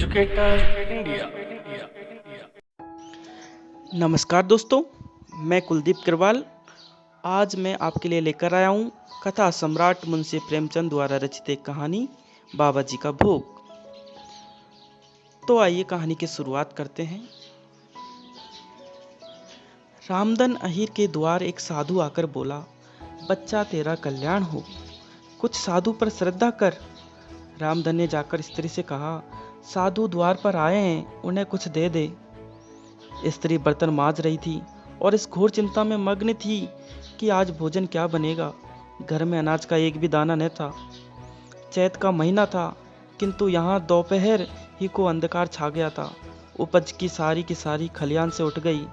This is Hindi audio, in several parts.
Educator India. नमस्कार दोस्तों, मैं कुलदीप किरवाल। आज मैं आपके लिए लेकर आया हूँ कथा सम्राट मुंशी प्रेमचंद द्वारा रचित एक कहानी बाबा जी का भोग। तो आइए कहानी की शुरुआत करते हैं। रामधन अहीर के द्वार एक साधु आकर बोला, बच्चा तेरा कल्याण हो, कुछ साधु पर श्रद्धा कर। रामधन ने जाकर स्त्री से कहा, साधु द्वार पर आए हैं, उन्हें कुछ दे दे। स्त्री बर्तन मांज रही थी और इस घोर चिंता में मग्न थी कि आज भोजन क्या बनेगा। घर में अनाज का एक भी दाना न था। चैत का महीना था, किंतु यहाँ दोपहर ही को अंधकार छा गया था। उपज की सारी खलियान से उठ गई।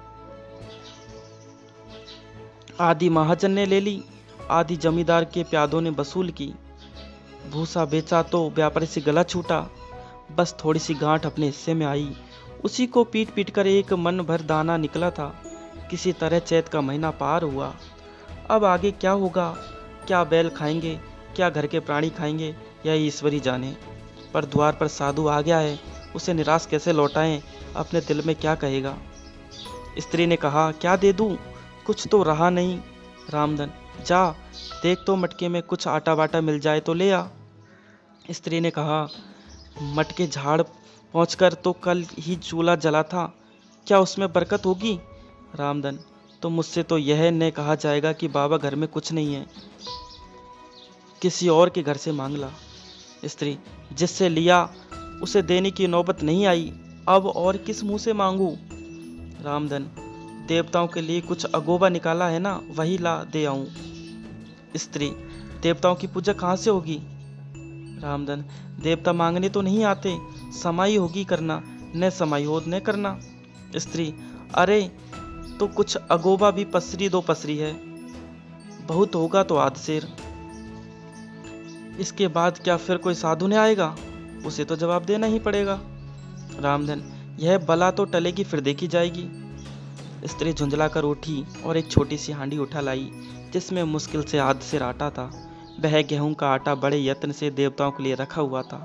आधी महाजन ने ले ली, आधी जमींदार के प्यादों ने वसूल की। भूसा बेचा तो व्यापारी से गला छूटा। बस थोड़ी सी गांठ अपने हिस्से में आई, उसी को पीट पीट कर एक मन भर दाना निकला था। किसी तरह चैत का महीना पार हुआ। अब आगे क्या होगा? क्या बैल खाएंगे, क्या घर के प्राणी खाएंगे, यह ईश्वरी जाने। पर द्वार पर साधु आ गया है, उसे निराश कैसे लौटाएं? अपने दिल में क्या कहेगा? स्त्री ने कहा, क्या दे दूं? कुछ तो रहा नहीं। रामधन, जा देख तो मटके में कुछ आटा वाटा मिल जाए तो ले आ। स्त्री ने कहा, मटके झाड़ पहुंचकर तो कल ही चूल्हा जला था, क्या उसमें बरकत होगी? रामधन, तो मुझसे तो यह न कहा जाएगा कि बाबा घर में कुछ नहीं है, किसी और के घर से मांग ला। स्त्री, जिससे लिया उसे देने की नौबत नहीं आई, अब और किस मुंह से मांगू? रामधन, देवताओं के लिए कुछ अगोबा निकाला है ना, वही ला दे आऊं। स्त्री, देवताओं की पूजा कहाँ से होगी? रामधन, देवता मांगने तो नहीं आते, समाई होगी करना, न समाई हो न करना। स्त्री, अरे तो कुछ अगोबा भी पसरी दो पसरी है, बहुत होगा तो आध शेर। इसके बाद क्या फिर कोई साधु ने आएगा? उसे तो जवाब देना ही पड़ेगा। रामधन, यह बला तो टलेगी फिर देखी जाएगी। स्त्री झुंझला कर उठी और एक छोटी सी हांडी उठा लाई, जिसमें मुश्किल से आध शेर आटा था। वह गेहूं का आटा बड़े यत्न से देवताओं के लिए रखा हुआ था।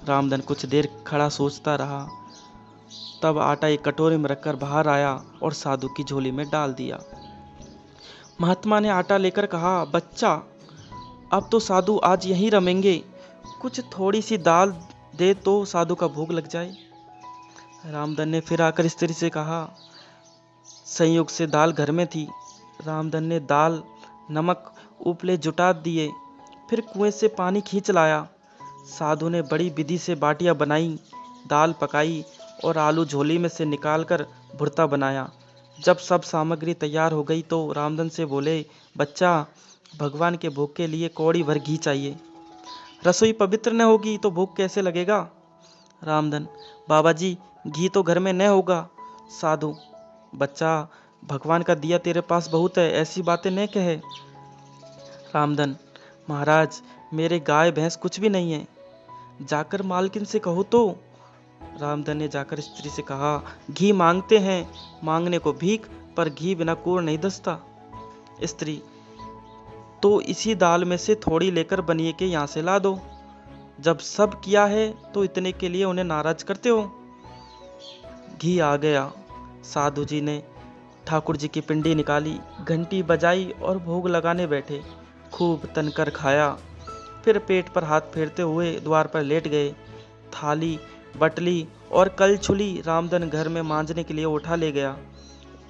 रामधन कुछ देर खड़ा सोचता रहा, तब आटा एक कटोरे में रखकर बाहर आया और साधु की झोली में डाल दिया। महात्मा ने आटा लेकर कहा, बच्चा अब तो साधु आज यहीं रमेंगे, कुछ थोड़ी सी दाल दे तो साधु का भोग लग जाए। रामधन ने फिर आकर स्त्री से कहा, संयोग से दाल घर में थी। रामधन ने दाल नमक उपले जुटा दिए, फिर कुएं से पानी खींच लाया। साधु ने बड़ी विधि से बाटियां बनाई, दाल पकाई और आलू झोली में से निकालकर भुर्ता बनाया। जब सब सामग्री तैयार हो गई तो रामधन से बोले, बच्चा भगवान के भोग के लिए कौड़ी भर घी चाहिए। रसोई पवित्र न होगी तो भोग कैसे लगेगा? रामधन, बाबा जी घी तो घर में न होगा। साधु, बच्चा भगवान का दिया तेरे पास बहुत है, ऐसी बातें न कहे। रामधन, महाराज मेरे गाय भैंस कुछ भी नहीं है, जाकर मालकिन से कहो तो। रामधन ने जाकर स्त्री से कहा, घी मांगते हैं, मांगने को भीख, पर घी बिना कूर नहीं दसता। स्त्री, तो इसी दाल में से थोड़ी लेकर बनिए के यहाँ से ला दो। जब सब किया है तो इतने के लिए उन्हें नाराज करते हो। घी आ गया। साधु जी ने ठाकुर जी की पिंडी निकाली, घंटी बजाई और भोग लगाने बैठे। खूब तनकर खाया, फिर पेट पर हाथ फेरते हुए द्वार पर लेट गए। थाली बटली और कलछुली रामधन घर में मांजने के लिए उठा ले गया।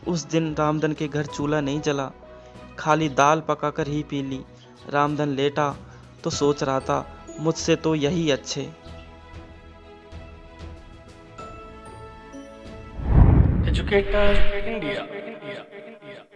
उस दिन रामधन के घर चूल्हा नहीं जला, खाली दाल पकाकर ही पी ली। रामधन लेटा तो सोच रहा था, मुझसे तो यही अच्छे। Educator India.